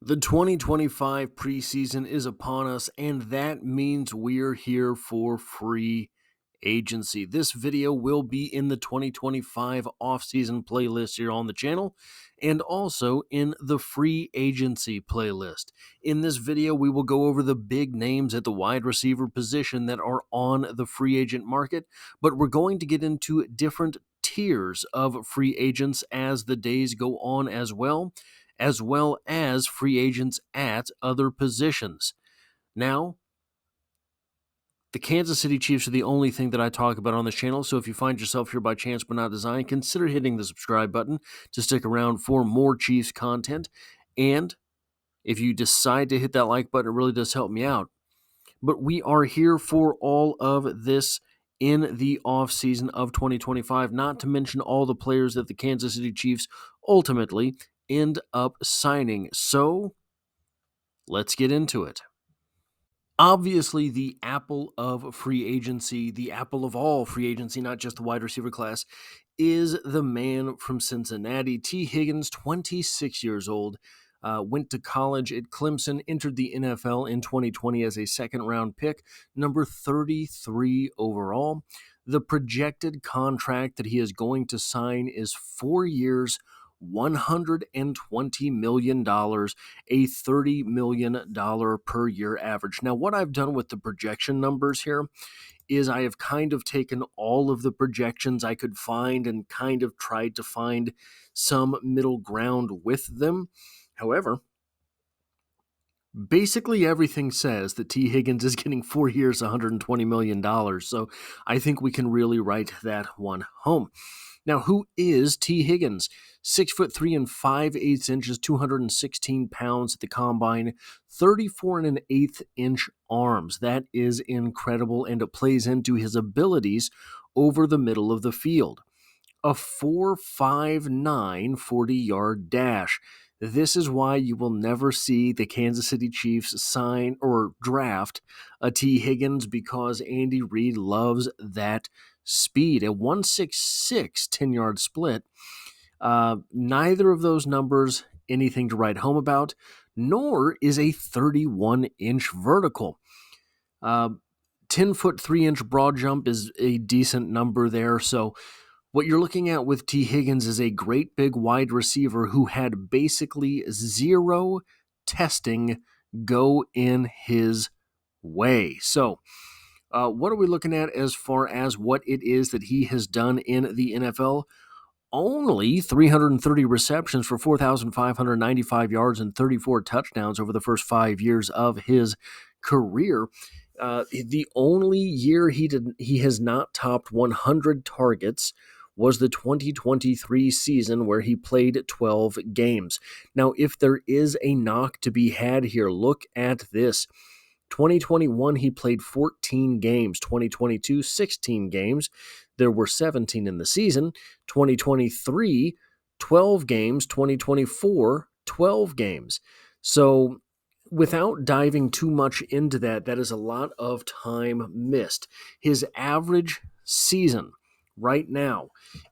The 2025 preseason is upon us, and that means we're here for free agency. This video will be in the 2025 offseason playlist here on the channel, and also in the free agency playlist. In this video, we will go over the big names at the wide receiver position that are on the free agent market, but we're going to get into different tiers of free agents as the days go on as well as free agents at other positions. Now, the Kansas City Chiefs are the only thing that I talk about on this channel, so if you find yourself here by chance but not design, consider hitting the subscribe button to stick around for more Chiefs content. And if you decide to hit that like button, it really does help me out. But we are here for all of this in the offseason of 2025, not to mention all the players that the Kansas City Chiefs ultimately end up signing. So let's get into it. Obviously, the apple of free agency, the apple of all free agency, not just the wide receiver class, is the man from Cincinnati, Tee Higgins, 26 years old, went to college at Clemson, entered the NFL in 2020 as a second-round pick, number 33 overall. The projected contract that he is going to sign is 4 years, $120 million, a $30 million per year average. Now, what I've done with the projection numbers here is I have kind of taken all of the projections I could find and kind of tried to find some middle ground with them. However, basically everything says that Tee Higgins is getting 4 years, $120 million. So I think we can really write that one home. Now, who is Tee Higgins? 6'3" and 5/8 inches, 216 pounds at the combine, 34 1/8 inch arms. That is incredible, and it plays into his abilities over the middle of the field. A 4.59 40-yard dash. This is why you will never see the Kansas City Chiefs sign or draft a Tee Higgins, because Andy Reid loves that speed. A 1.66 10-yard split. Neither of those numbers anything to write home about, nor is a 31-inch vertical. 10-foot 3-inch broad jump is a decent number there. So what you're looking at with Tee Higgins is a great big wide receiver who had basically zero testing go in his way. So what are we looking at as far as what it is that he has done in the NFL? Only 330 receptions for 4,595 yards and 34 touchdowns over the first 5 years of his career. The only year he has not topped 100 targets was the 2023 season, where he played 12 games. Now, if there is a knock to be had here, look at this. 2021, he played 14 games. 2022, 16 games. There were 17 in the season. 2023, 12 games. 2024, 12 games. So without diving too much into that, that is a lot of time missed. His average season right now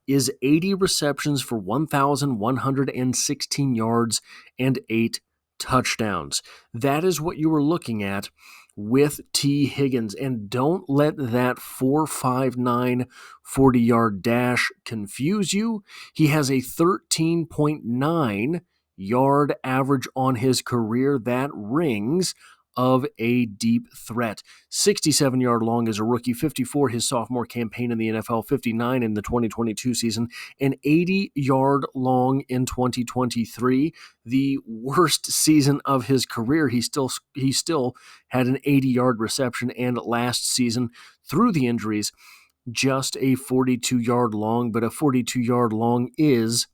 is 80 receptions for 1,116 yards and 8 touchdowns. That is what you were looking at with Tee Higgins, and don't let that 4.59 40-yard dash confuse you. He has a 13.9 yard average on his career. That rings of a deep threat. 67-yard long as a rookie, 54 his sophomore campaign in the NFL, 59 in the 2022 season, and 80-yard long in 2023. The worst season of his career. He still had an 80-yard reception, and last season, through the injuries, just a 42-yard long, but a 42-yard long is,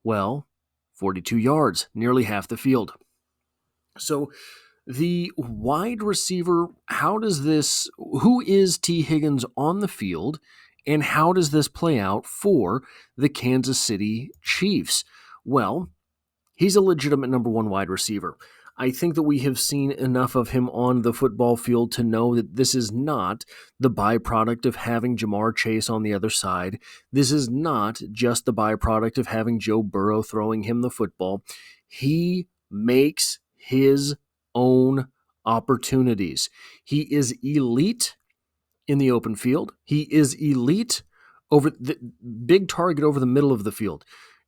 well, 42 yards, nearly half the field. So the wide receiver, who is Tee Higgins on the field, and how does this play out for the Kansas City Chiefs? Well, he's a legitimate number one wide receiver. I think that we have seen enough of him on the football field to know that this is not the byproduct of having Jamar Chase on the other side. This is not just the byproduct of having Joe Burrow throwing him the football. He makes his own opportunities. He is elite in the open field. He is elite over the big target over the middle of the field.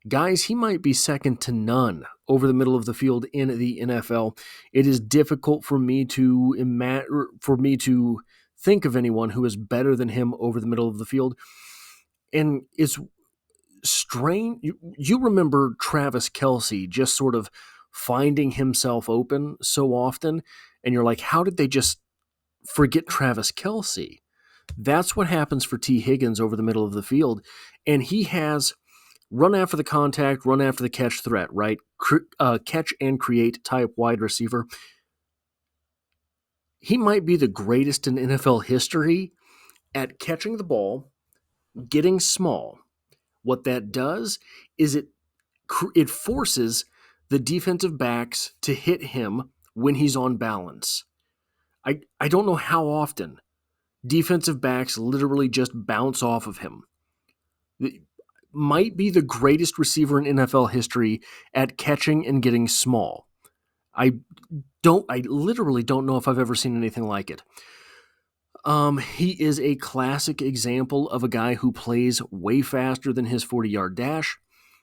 Guys, he might be second to none over the middle of the field in the NFL. It is difficult for me to think of anyone who is better than him over the middle of the field. And it's strange. You remember Travis Kelce just sort of finding himself open so often, and you're like, how did they just forget Travis Kelce? That's what happens for Tee Higgins over the middle of the field. And he has run after the contact, run after the catch threat, right? Catch and create type wide receiver. He might be the greatest in NFL history at catching the ball, getting small. What that does is it forces the defensive backs to hit him when he's on balance. I don't know how often defensive backs literally just bounce off of him. It might be the greatest receiver in NFL history at catching and getting small. I literally don't know if I've ever seen anything like it. He is a classic example of a guy who plays way faster than his 40-yard dash.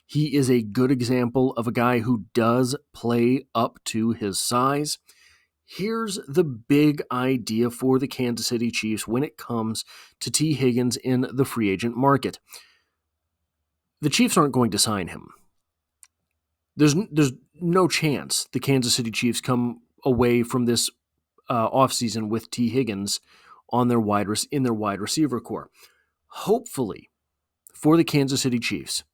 He is a good example of a guy who does play up to his size. Here's the big idea for the Kansas City Chiefs when it comes to Tee Higgins in the free agent market. The Chiefs aren't going to sign him. There's no chance the Kansas City Chiefs come away from this offseason with Tee Higgins on their wide receiver core. Hopefully, for the Kansas City Chiefs,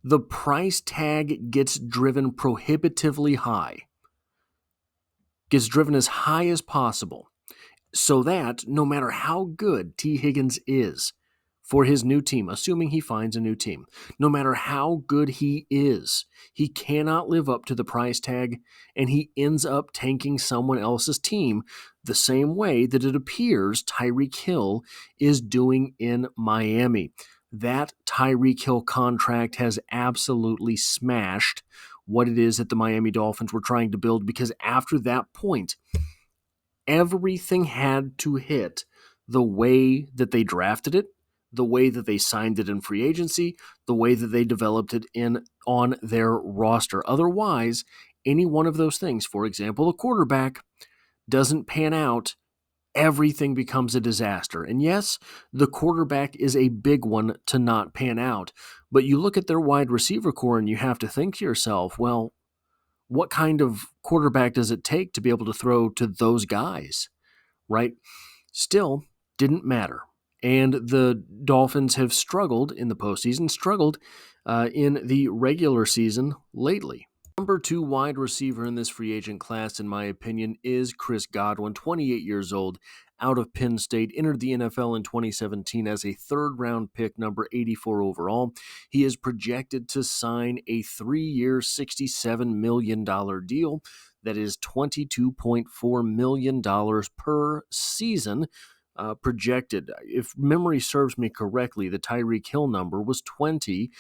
the price tag gets driven prohibitively high, gets driven as high as possible, so that no matter how good Tee Higgins is for his new team, assuming he finds a new team, no matter how good he is, he cannot live up to the price tag, and he ends up tanking someone else's team the same way that it appears Tyreek Hill is doing in Miami. That Tyreek Hill contract has absolutely smashed what it is that the Miami Dolphins were trying to build, because after that point, everything had to hit the way that they drafted it, the way that they signed it in free agency, the way that they developed it on their roster. Otherwise, any one of those things, for example, a quarterback, doesn't pan out, everything becomes a disaster. And yes, the quarterback is a big one to not pan out. But you look at their wide receiver core and you have to think to yourself, well, what kind of quarterback does it take to be able to throw to those guys, right? Still, didn't matter. And the Dolphins have struggled in the postseason, struggled in the regular season lately. Number 2 wide receiver in this free agent class, in my opinion, is Chris Godwin, 28 years old, out of Penn State, entered the NFL in 2017 as a third-round pick, number 84 overall. He is projected to sign a 3-year, $67 million deal. That is $22.4 million per season. Projected. If memory serves me correctly, the Tyreek Hill number was 20,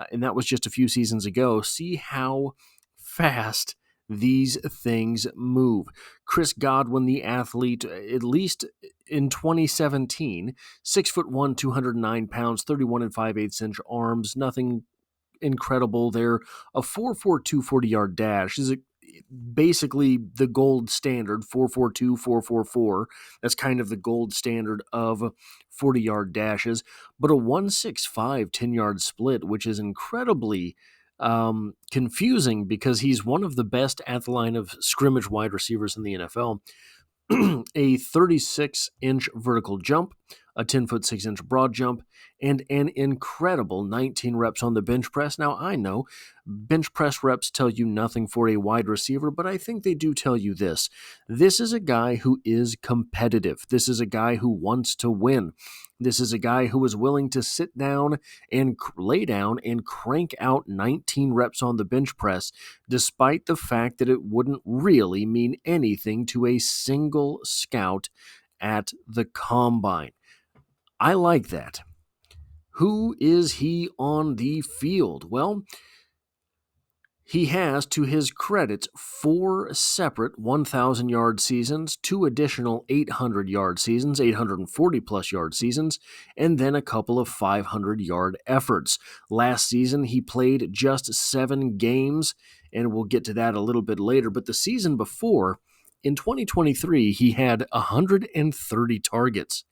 and that was just a few seasons ago. See how fast these things move. Chris Godwin, the athlete, at least in 2017, 6'1", 209 pounds, 31 5/8 inch arms, nothing incredible there. A 4.42 40-yard dash is basically the gold standard, 4.42, 4.44. That's kind of the gold standard of 40-yard dashes. But a 1.65 10-yard split, which is incredibly confusing because he's one of the best at the line of scrimmage wide receivers in the NFL. A 36-inch vertical jump, a 10-foot 6-inch broad jump, and an incredible 19 reps on the bench press. Now, I know bench press reps tell you nothing for a wide receiver, but I think they do tell you this. This is a guy who is competitive. This is a guy who wants to win. This is a guy who is willing to sit down and lay down and crank out 19 reps on the bench press, despite the fact that it wouldn't really mean anything to a single scout at the combine. I like that. Who is he on the field? Well, He has, to his credit, 4 separate 1,000-yard seasons, 2 additional 800-yard seasons, 840-plus yard seasons, and then a couple of 500-yard efforts. Last season, he played just 7 games, and we'll get to that a little bit later, but the season before, in 2023, he had 130 targets.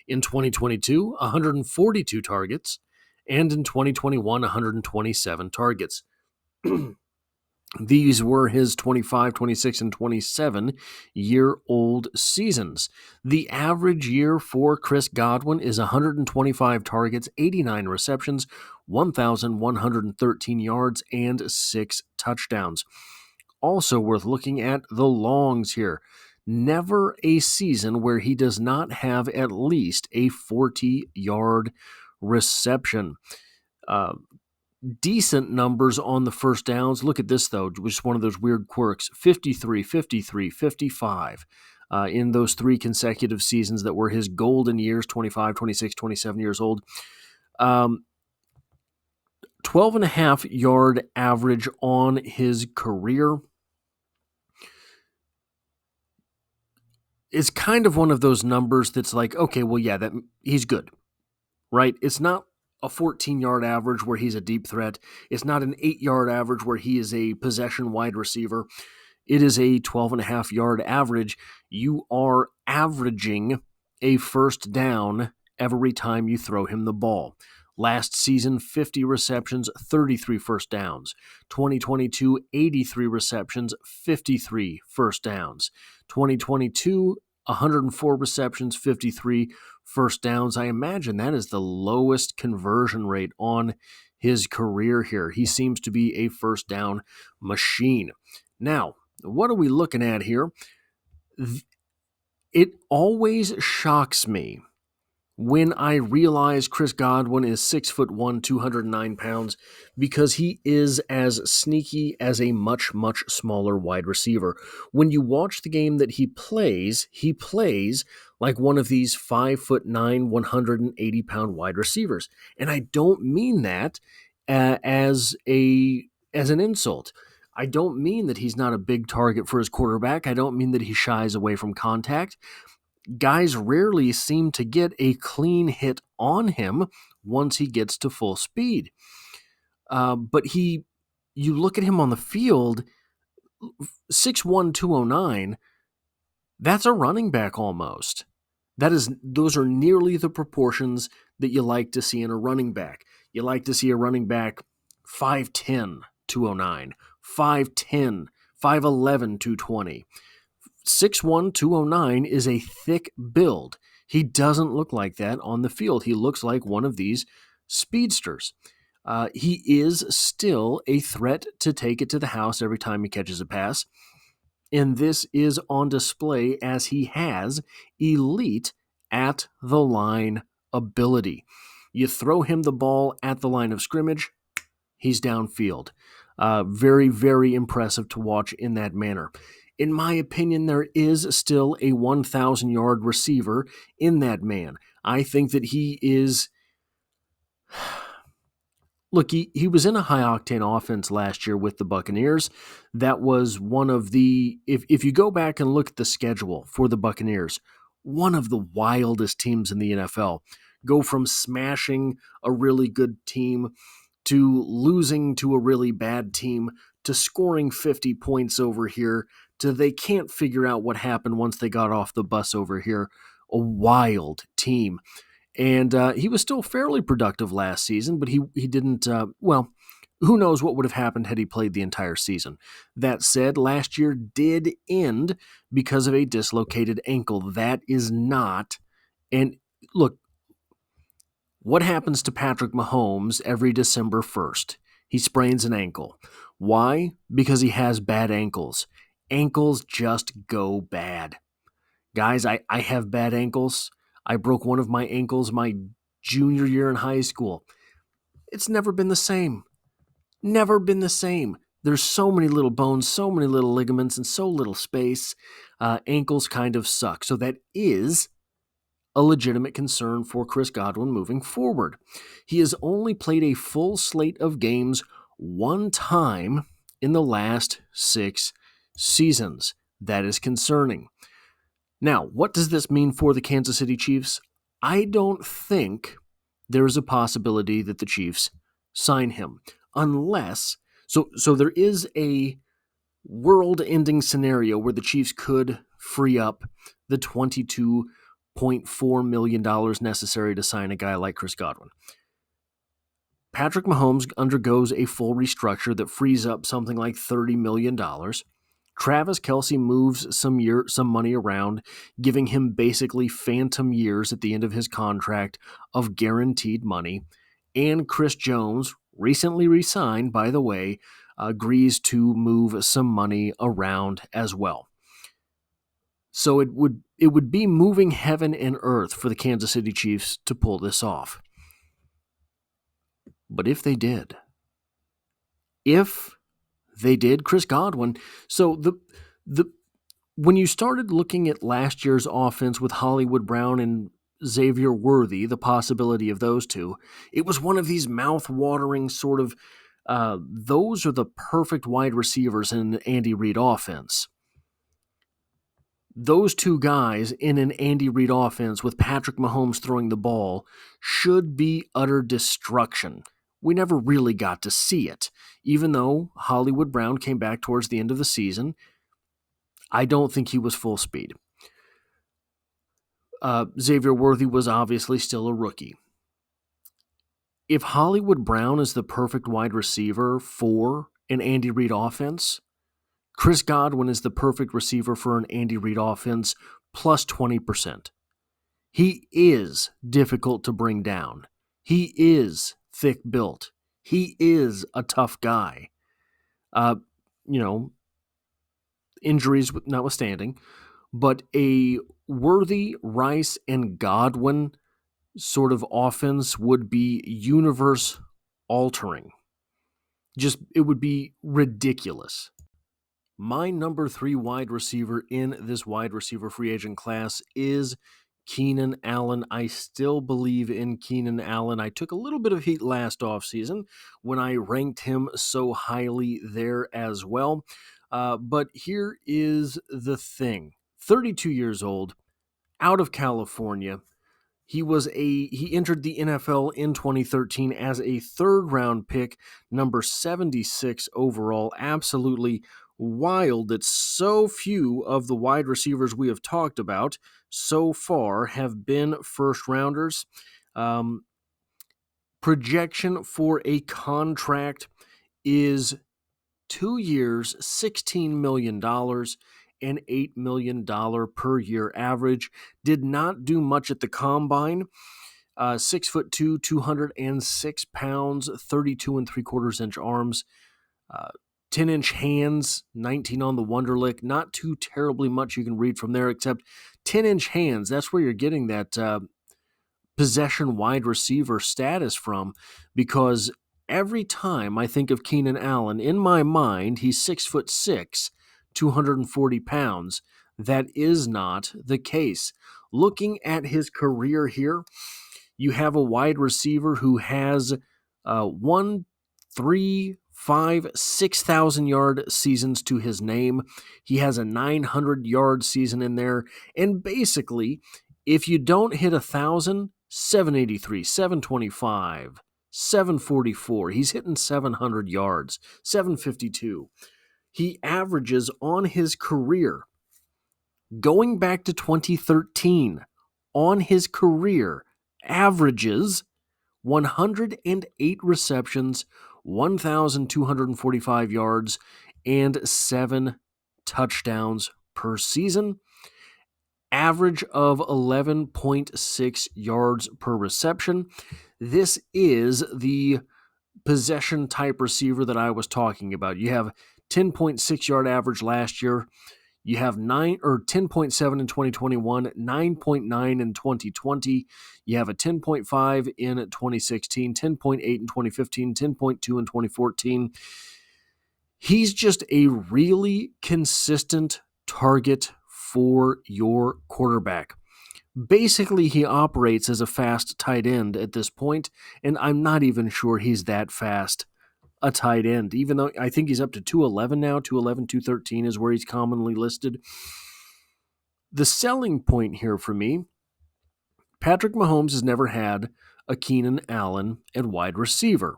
In 2022, 142 targets, and in 2021, 127 targets. These were his 25, 26, and 27-year-old seasons. The average year for Chris Godwin is 125 targets, 89 receptions, 1,113 yards, and 6 touchdowns. Also worth looking at the longs here. Never a season where he does not have at least a 40-yard reception. Decent numbers on the first downs. Look at this, though, which is one of those weird quirks. 53, 53, 55 in those 3 consecutive seasons that were his golden years, 25, 26, 27 years old. 12.5 yard average on his career. It's kind of one of those numbers that's like, okay, well, yeah, that he's good, right? It's not a 14-yard average where he's a deep threat. It's not an 8-yard average where he is a possession wide receiver. It is a 12.5-yard average. You are averaging a first down every time you throw him the ball. Last season, 50 receptions, 33 first downs. 2022, 83 receptions, 53 first downs. 2022, 104 receptions, 53 first downs. I imagine that is the lowest conversion rate on his career here. He seems to be a first down machine. Now, what are we looking at here? It always shocks me when I realize Chris Godwin is 6'1", 209 pounds, because he is as sneaky as a much, much smaller wide receiver. When you watch the game that he plays like one of these 5'9", 180-pound wide receivers. And I don't mean that as an insult. I don't mean that he's not a big target for his quarterback. I don't mean that he shies away from contact. Guys rarely seem to get a clean hit on him once he gets to full speed. But you look at him on the field, 6'1", 209, that's a running back almost. Those are nearly the proportions that you like to see in a running back. You like to see a running back 5'10", 209, 5'10", 5'11", 220. 6'1", 209 is a thick build. He doesn't look like that on the field. He looks like one of these speedsters. He is still a threat to take it to the house every time he catches a pass. And this is on display as he has elite at the line ability. You throw him the ball at the line of scrimmage, he's downfield. Very, very impressive to watch in that manner. In my opinion, there is still a 1,000-yard receiver in that man. I think that he is... Look, he was in a high-octane offense last year with the Buccaneers. That was one of the... If you go back and look at the schedule for the Buccaneers, one of the wildest teams in the NFL. Go from smashing a really good team to losing to a really bad team to scoring 50 points over here to they can't figure out what happened once they got off the bus over here. A wild team. And he was still fairly productive last season, but he didn't, who knows what would have happened had he played the entire season. That said, last year did end because of a dislocated ankle. That is not, and look, what happens to Patrick Mahomes every December 1st? He sprains an ankle. Why? Because he has bad ankles. Ankles just go bad. Guys, I have bad ankles. I broke one of my ankles my junior year in high school. It's never been the same. Never been the same. There's so many little bones, so many little ligaments, and so little space. Ankles kind of suck. So that is a legitimate concern for Chris Godwin moving forward. He has only played a full slate of games one time in the last 6 seasons. That is concerning. Now, what does this mean for the Kansas City Chiefs? I don't think there is a possibility that the Chiefs sign him unless, so there is a world-ending scenario where the Chiefs could free up the $22.4 million necessary to sign a guy like Chris Godwin. Patrick Mahomes undergoes a full restructure that frees up something like $30 million. Travis Kelce moves some money around, giving him basically phantom years at the end of his contract of guaranteed money. And Chris Jones, recently re-signed, by the way, agrees to move some money around as well. So it would be moving heaven and earth for the Kansas City Chiefs to pull this off. But if they did, Chris Godwin. So when you started looking at last year's offense with Hollywood Brown and Xavier Worthy, the possibility of those two, it was one of these mouth-watering sort of, those are the perfect wide receivers in an Andy Reid offense. Those two guys in an Andy Reid offense with Patrick Mahomes throwing the ball should be utter destruction. We never really got to see it. Even though Hollywood Brown came back towards the end of the season, I don't think he was full speed. Xavier Worthy was obviously still a rookie. If Hollywood Brown is the perfect wide receiver for an Andy Reid offense, Chris Godwin is the perfect receiver for an Andy Reid offense plus 20%. He is difficult to bring down. He is thick built. He is a tough guy. Injuries notwithstanding, but a Worthy, Rice, and Godwin sort of offense would be universe altering. It would be ridiculous. My number 3 wide receiver in this wide receiver free agent class is Keenan Allen. I still believe in Keenan Allen. I took a little bit of heat last offseason when I ranked him so highly there as well. But here is the thing. 32 years old, out of California. He entered the NFL in 2013 as a 3rd-round pick, number 76 overall. Absolutely wild that so few of the wide receivers we have talked about so far have been first-rounders. Projection for a contract is 2 years, $16 million, and $8 million per year average. Did not do much at the combine. 6'2", 206 pounds, 32 3/4 inch arms, 10-inch hands, 19 on the Wonderlic. Not too terribly much you can read from there, except 10-inch hands. That's where you're getting that possession wide receiver status from, because every time I think of Keenan Allen, in my mind, he's 6'6", 240 pounds. That is not the case. Looking at his career here, you have a wide receiver who has 1, 3, 5, 6,000-yard seasons to his name. He has a 900-yard season in there. And basically, if you don't hit 1,000, 783, 725, 744. He's hitting 700 yards, 752. He averages on his career, going back to 2013, on his career, averages 108 receptions, 1,245 yards, and 7 touchdowns per season. Average of 11.6 yards per reception. This is the possession type receiver that I was talking about. You have 10.6 yard average last year. You have 10.7 in 2021, 9.9 in 2020. You have a 10.5 in 2016, 10.8 in 2015, 10.2 in 2014. He's just a really consistent target for your quarterback. Basically, he operates as a fast tight end at this point, and I'm not even sure he's that fast a tight end, even though I think he's up to 211 now. 211, 213 is where he's commonly listed. The selling point here for me, Patrick Mahomes has never had a Keenan Allen at wide receiver.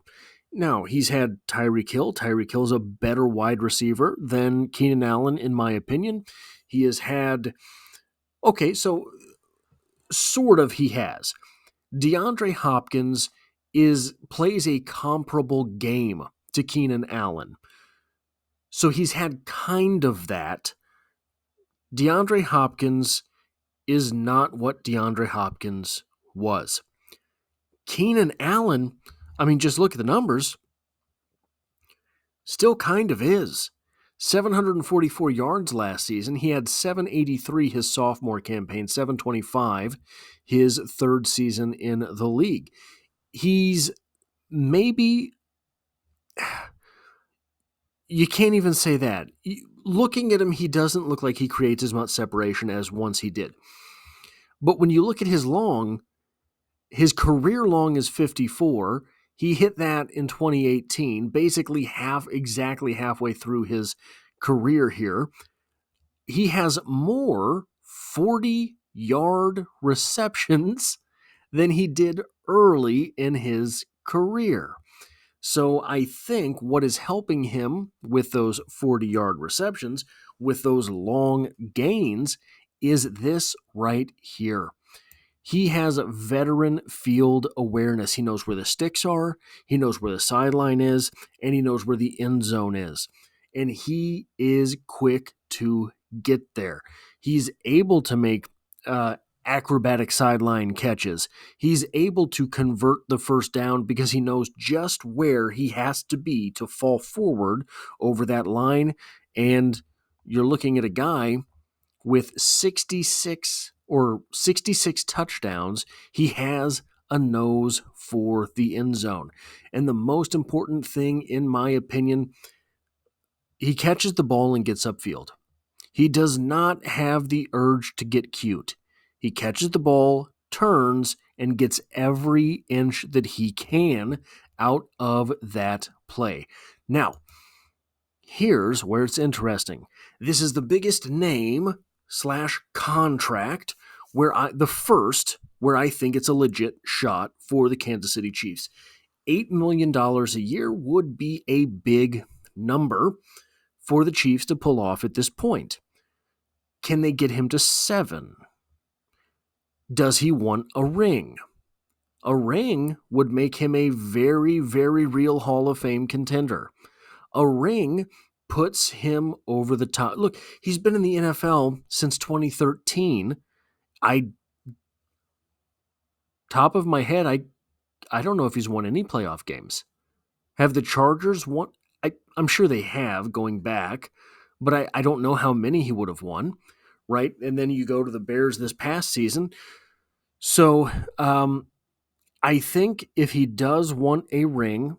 Now, he's had Tyreek Hill. Tyreek Hill's a better wide receiver than Keenan Allen, in my opinion. He has had, okay, so sort of he has. DeAndre Hopkins plays a comparable game to Keenan Allen. So he's had kind of that. DeAndre Hopkins is not what DeAndre Hopkins was. Keenan Allen, I mean, just look at the numbers, still kind of is. 744 yards last season. He had 783 his sophomore campaign, 725 his third season in the league. He's maybe, you can't even say that. Looking at him, he doesn't look like he creates as much separation as once he did. But when you look at his career long is 54. He hit that in 2018, basically exactly halfway through his career here. He has more 40-yard receptions than he did early in his career. So I think what is helping him with those 40-yard receptions, with those long gains, is this right here. He has veteran field awareness. He knows where the sticks are, he knows where the sideline is, and he knows where the end zone is. And he is quick to get there. He's able to make acrobatic sideline catches. He's able to convert the first down because he knows just where he has to be to fall forward over that line. And you're looking at a guy with 66 touchdowns. He has a nose for the end zone. And the most important thing, in my opinion, he catches the ball and gets upfield. He does not have the urge to get cute. He catches the ball, turns, and gets every inch that he can out of that play. Now, here's where it's interesting. This is the biggest name / contract where I think it's a legit shot for the Kansas City Chiefs. $8 million a year would be a big number for the Chiefs to pull off at this point. Can they get him to 7? Does he want a ring? A ring would make him a very, very real Hall of Fame contender. A ring puts him over the top. Look, he's been in the NFL since 2013. Top of my head, I don't know if he's won any playoff games. Have the Chargers won? I'm sure they have going back, but I don't know how many he would have won, right? And then you go to the Bears this past season. So I think if he does want a ring,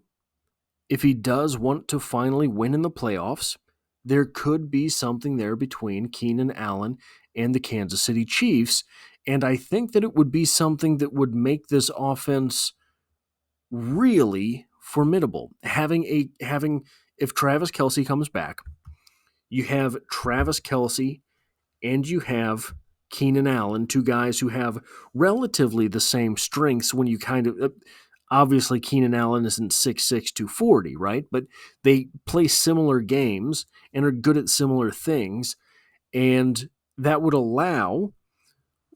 if he does want to finally win in the playoffs, there could be something there between Keenan Allen and the Kansas City Chiefs. And I think that it would be something that would make this offense really formidable. If Travis Kelce comes back, you have Travis Kelce and you have Keenan Allen, two guys who have relatively the same strengths when you kind of... Obviously, Keenan Allen isn't 6'6", 240, right? But they play similar games and are good at similar things. And that would allow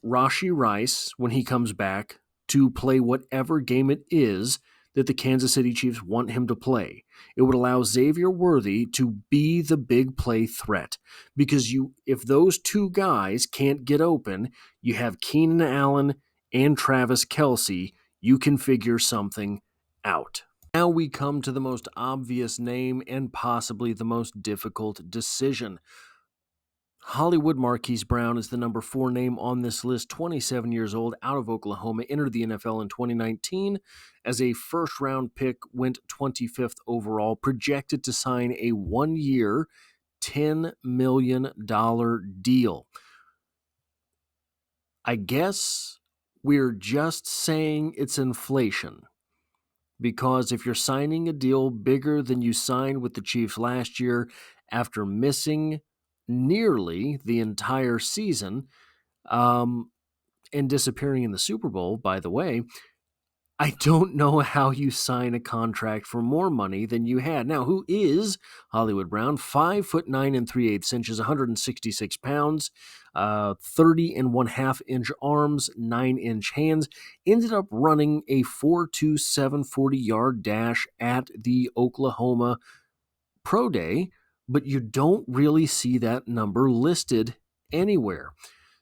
Rashee Rice, when he comes back, to play whatever game it is that the Kansas City Chiefs want him to play. It would allow Xavier Worthy to be the big play threat. Because if those two guys can't get open, you have Keenan Allen and Travis Kelce, you can figure something out. Now we come to the most obvious name and possibly the most difficult decision. Hollywood Marquise Brown is the number 4 name on this list, 27 years old, out of Oklahoma, entered the NFL in 2019 as a first-round pick, went 25th overall, projected to sign a 1-year, $10 million deal. I guess we're just saying it's inflation, because if you're signing a deal bigger than you signed with the Chiefs last year after missing nearly the entire season and disappearing in the Super Bowl, by the way, I don't know how you sign a contract for more money than you had. Now, who is Hollywood Brown? 5'9" and 3/8 inches, 166 pounds, 30 and 1/2 inch arms, 9-inch hands. Ended up running a 4.27 40-yard dash at the Oklahoma Pro Day, but you don't really see that number listed anywhere.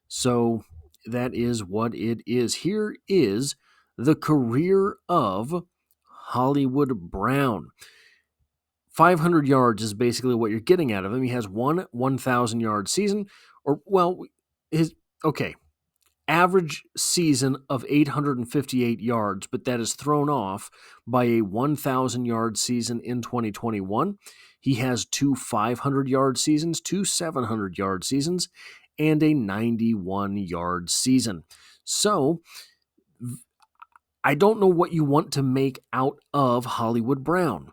So that is what it is. Here is the career of Hollywood Brown. 500 yards is basically what you're getting out of him. He has one 1,000-yard season, average season of 858 yards, but that is thrown off by a 1,000-yard season in 2021. He has two 500-yard seasons, two 700-yard seasons, and a 91-yard season. So I don't know what you want to make out of Hollywood Brown.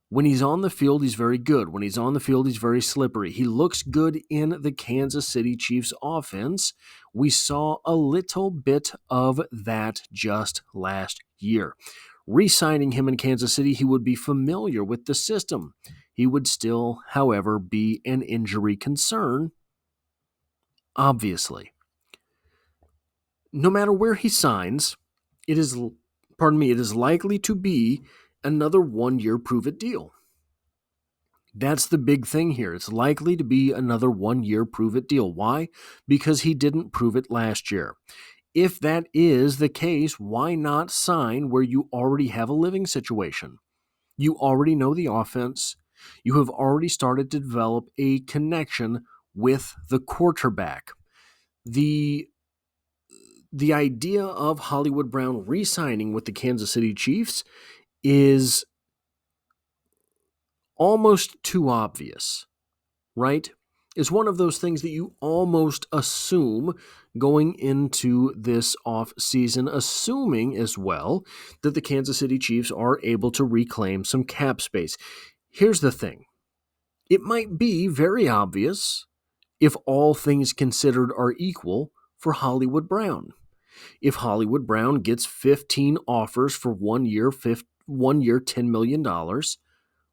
When he's on the field, he's very good. When he's on the field, he's very slippery. He looks good in the Kansas City Chiefs offense. We saw a little bit of that just last year. Re-signing him in Kansas City, he would be familiar with the system. He would still, however, be an injury concern, obviously. No matter where he signs, it is likely to be another one-year prove-it deal. That's the big thing here. It's likely to be another one-year prove-it deal. Why? Because he didn't prove it last year. If that is the case, why not sign where you already have a living situation? You already know the offense. You have already started to develop a connection with the quarterback. The idea of Hollywood Brown re-signing with the Kansas City Chiefs is almost too obvious, right? It's one of those things that you almost assume going into this off-season, assuming as well that the Kansas City Chiefs are able to reclaim some cap space. Here's the thing. It might be very obvious, if all things considered are equal, for Hollywood Brown. If Hollywood Brown gets 15 offers for 1 year, $10 million,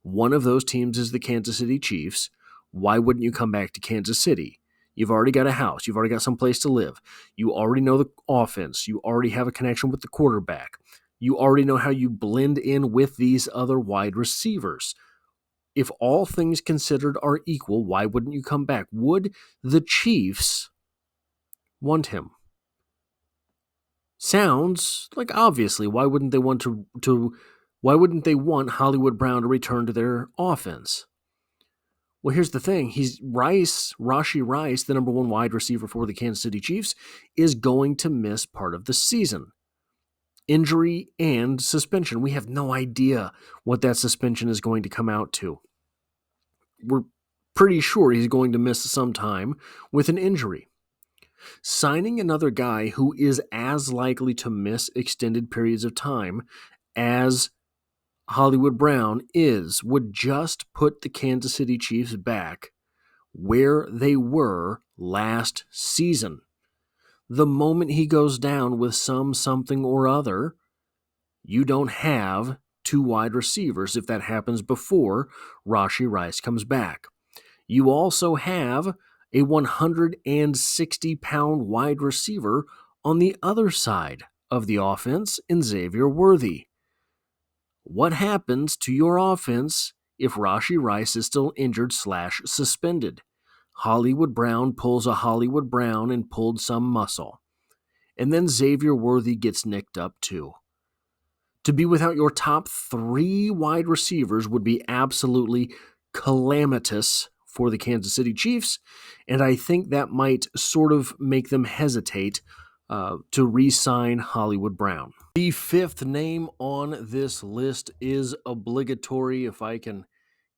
one of those teams is the Kansas City Chiefs, why wouldn't you come back to Kansas City? You've already got a house. You've already got some place to live. You already know the offense. You already have a connection with the quarterback. You already know how you blend in with these other wide receivers. If all things considered are equal, why wouldn't you come back? Would the Chiefs want him? Sounds like obviously, why wouldn't they want why wouldn't they want Hollywood Brown to return to their offense? Well, here's the thing. Rashee Rice, the number one wide receiver for the Kansas City Chiefs, is going to miss part of the season. Injury and suspension. We have no idea what that suspension is going to come out to. We're pretty sure he's going to miss some time with an injury. Signing another guy who is as likely to miss extended periods of time as Hollywood Brown would just put the Kansas City Chiefs back where they were last season. The moment he goes down with something or other, you don't have two wide receivers if that happens before Rashee Rice comes back. You also have a 160-pound wide receiver on the other side of the offense in Xavier Worthy. What happens to your offense if Rashee Rice is still injured/suspended? Hollywood Brown pulls a Hollywood Brown and pulled some muscle. And then Xavier Worthy gets nicked up too. To be without your top three wide receivers would be absolutely calamitous for the Kansas City Chiefs, and I think that might sort of make them hesitate to re-sign Hollywood Brown. The fifth name on this list is obligatory. If I can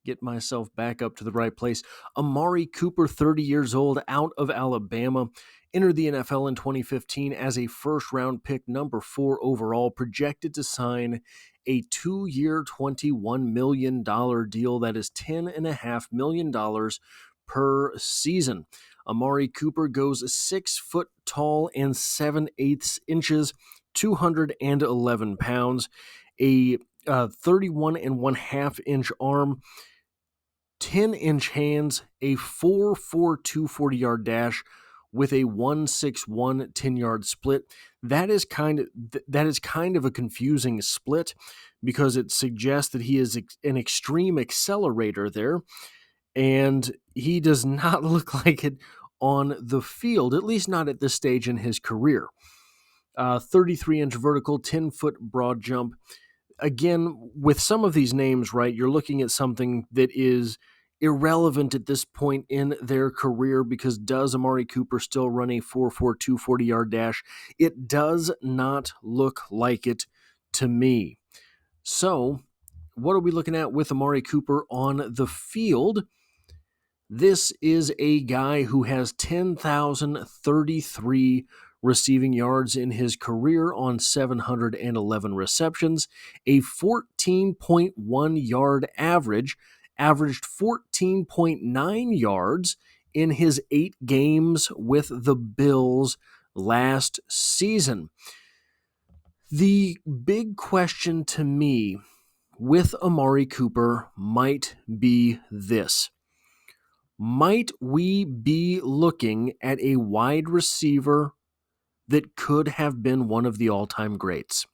get myself back up to the right place. Amari Cooper, 30 years old, out of Alabama, entered the NFL in 2015 as a first-round pick, number 4 overall, projected to sign a 2-year, $21 million deal. That is $10.5 million per season. Amari Cooper goes 6 foot tall and 7/8 inches, 211 pounds, a 31.5 inch arm, 10-inch hands, a 4.42 40-yard dash with a 1.61 10-yard split. That is kind of a confusing split because it suggests that he is an extreme accelerator there, and he does not look like it on the field, at least not at this stage in his career. 33-inch vertical, 10-foot broad jump. Again, with some of these names, right, you're looking at something that is irrelevant at this point in their career, because does Amari Cooper still run a 4.42 40-yard dash? It does not look like it to me. So, what are we looking at with Amari Cooper on the field? This is a guy who has 10,033 receiving yards in his career on 711 receptions, a 14.1 yard average, averaged 14.9 yards in his 8 games with the Bills last season. The big question to me with Amari Cooper might be this. Might we be looking at a wide receiver that could have been one of the all-time greats?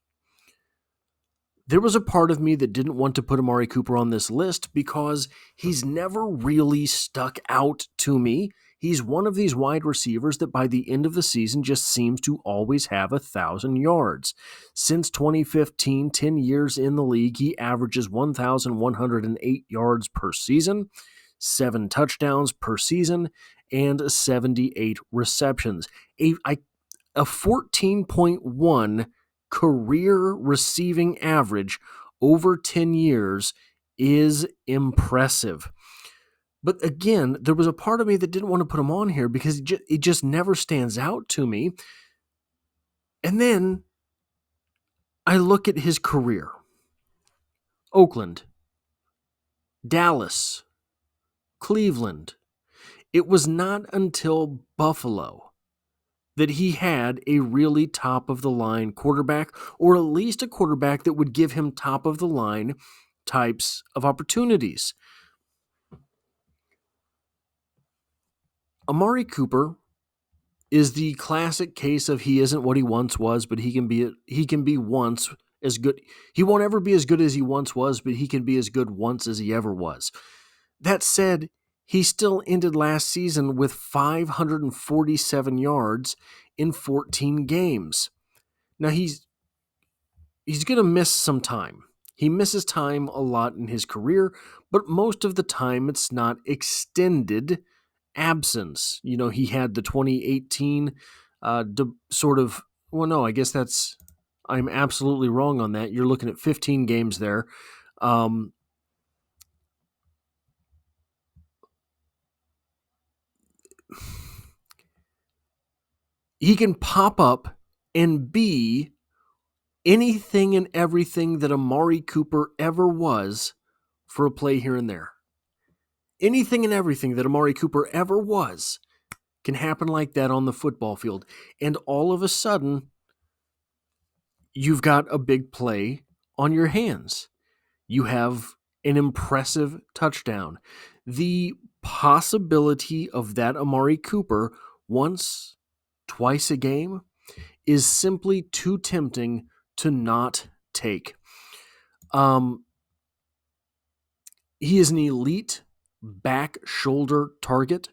There was a part of me that didn't want to put Amari Cooper on this list because he's never really stuck out to me. He's one of these wide receivers that by the end of the season just seems to always have 1,000 yards. Since 2015, 10 years in the league, he averages 1,108 yards per season, 7 touchdowns per season, and 78 receptions. A 14.1 career receiving average over 10 years is impressive. But again, there was a part of me that didn't want to put him on here because it just never stands out to me. And then I look at his career. Oakland, Dallas, Cleveland. It was not until Buffalo that he had a really top-of-the-line quarterback, or at least a quarterback that would give him top-of-the-line types of opportunities. Amari Cooper is the classic case of he isn't what he once was, but he can be once as good. He won't ever be as good as he once was, but he can be as good once as he ever was. That said, he still ended last season with 547 yards in 14 games. Now, he's going to miss some time. He misses time a lot in his career, but most of the time it's not extended absence. You know, he had the 2018 I'm absolutely wrong on that. You're looking at 15 games there. He can pop up and be anything and everything that Amari Cooper ever was for a play here and there. Anything and everything that Amari Cooper ever was can happen like that on the football field. And all of a sudden, you've got a big play on your hands. You have an impressive touchdown. The possibility of that Amari Cooper once, twice a game is simply too tempting to not take. He is an elite back shoulder target.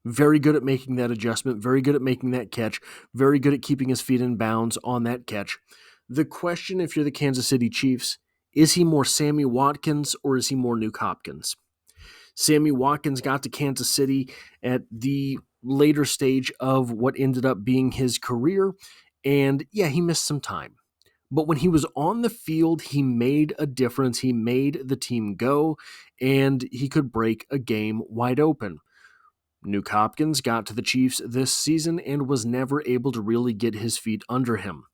Very good at making that adjustment, very good at making that catch, very good at keeping his feet in bounds on that catch. The question, if you're the Kansas City Chiefs, is he more Sammy Watkins or is he more Nuke Hopkins? Sammy Watkins got to Kansas City at the later stage of what ended up being his career, and yeah, he missed some time. But when he was on the field, he made a difference. He made the team go, and he could break a game wide open. Nuke Hopkins got to the Chiefs this season and was never able to really get his feet under him.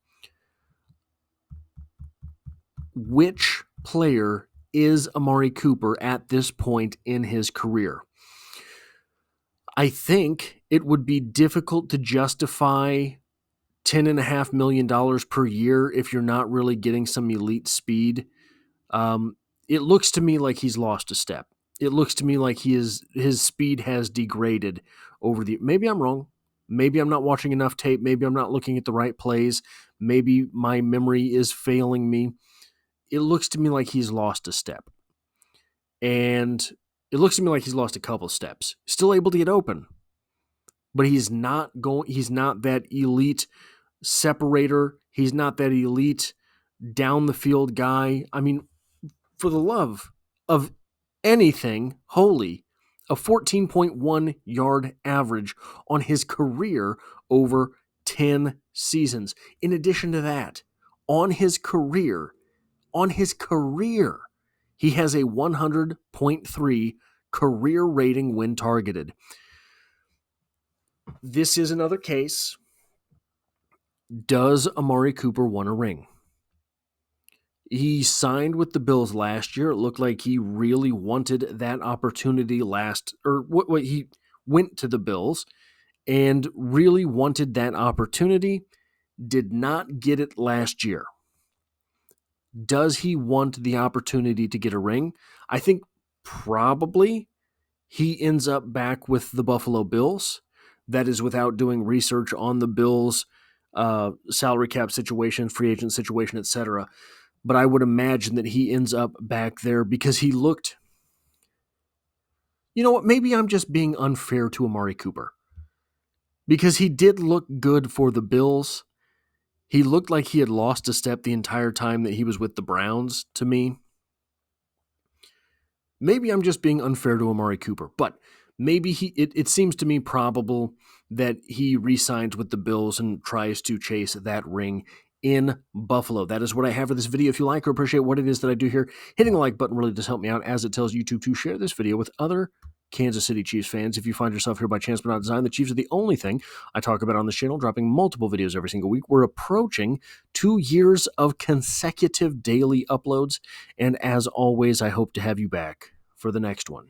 Which player is Amari Cooper at this point in his career? I think it would be difficult to justify $10.5 million per year if you're not really getting some elite speed. It looks to me like he's lost a step. It looks to me like his speed has degraded over the... Maybe I'm wrong. Maybe I'm not watching enough tape. Maybe I'm not looking at the right plays. Maybe my memory is failing me. It looks to me like he's lost a step. And it looks to me like he's lost a couple steps. Still able to get open. But he's not that elite separator. He's not that elite down the field guy. I mean, for the love of anything holy, a 14.1 yard average on his career over 10 seasons. In addition to that, on his career, he has a 100.3 career rating when targeted. This is another case. Does Amari Cooper want a ring? He signed with the Bills last year. It looked like he really wanted that opportunity he went to the Bills and really wanted that opportunity. Did not get it last year. Does he want the opportunity to get a ring? I think probably he ends up back with the Buffalo Bills. That is without doing research on the Bills' salary cap situation, free agent situation, etc. But I would imagine that he ends up back there because he looked... You know what? Maybe I'm just being unfair to Amari Cooper. Because he did look good for the Bills. He looked like he had lost a step the entire time that he was with the Browns, to me. Maybe I'm just being unfair to Amari Cooper, but maybe it seems to me probable that he re-signs with the Bills and tries to chase that ring in Buffalo. That is what I have for this video. If you like or appreciate what it is that I do here, hitting the like button really does help me out, as it tells YouTube to share this video with other Kansas City Chiefs fans. If you find yourself here by chance but not design, the Chiefs are the only thing I talk about on this channel, dropping multiple videos every single week. We're approaching 2 years of consecutive daily uploads, and as always, I hope to have you back for the next one.